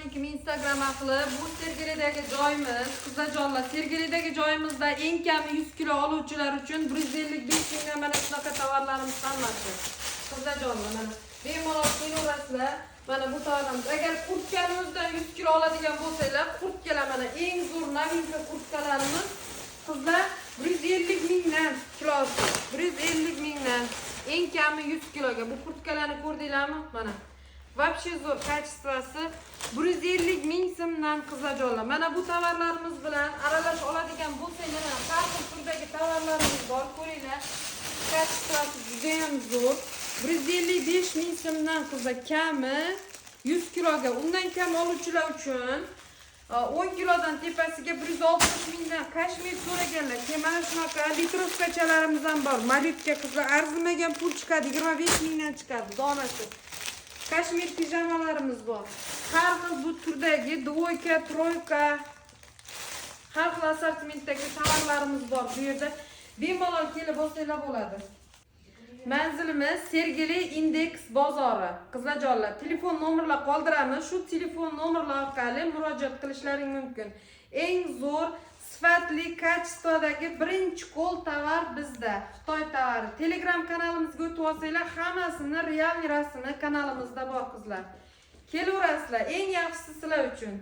Qizlarnikimi Instagram orqali bu Sergelidagi joyimiz, qizlarjonlar, Sergelidagi joyimizda eng kami 100 kilo oluvchilar uchun 155 mingdan mana shunaqa tovarlarimiz hammasi. Qizlarjonlar, mana bemalol kelaverasizlar. Mana bu tovarlarimiz. Agar kurtkamizdan 100 kilo oladigan bo'lsanglar, kurtkalar mana eng zo'r novinka kurtkalarimiz qizlar 150 mingdan kilosi. 150 mingdan eng kami 100 kiloga. Bu kurtkalarni ko'rdinglarmi? Mana Вообще zo'r kачествоsi 150 ming so'mdan qizlarjonlar. Mana bu tovarlarimiz bilan aralash oladigan bo'lsanglar, har xil turdagi tovarlarimiz bor, ko'ringlar. Kачествоsi juda ham zo'r. 155 ming so'mdan qizlar kami 100 kiloga. Undan kam oluvchilar uchun 10 kilodan tepasiga 160 mingdan kashmir so'raganlar. Mana shunaqa litrovkachalarimiz ham bor. Malyutka qizlar arzimagan pul chiqadi, 25 mingdan chiqadi donasi. Kashmir pijamalarimiz bor. Har xil bu turdagi dvoyka, troyka, har xil assortimentdagi tovarlarimiz bor. Bu yerda bemalol kelib olsanglar bo'ladi. Manzilimiz Sergeli Index bozori. Qizlarjonlar, telefon nomerlar qoldiramiz. Shu telefon nomerlar orqali murojaat qilishlaring mumkin. Eng zo'r sifatli kачестводagi birinchi qo'l tovar bizda. Xitoy tovari. Telegram kanalimizga o'tib olsanglar, hammasini real rasmi kanalimizda bor qizlar. Kelaverasizlar, eng yaxshisi sizlar uchun.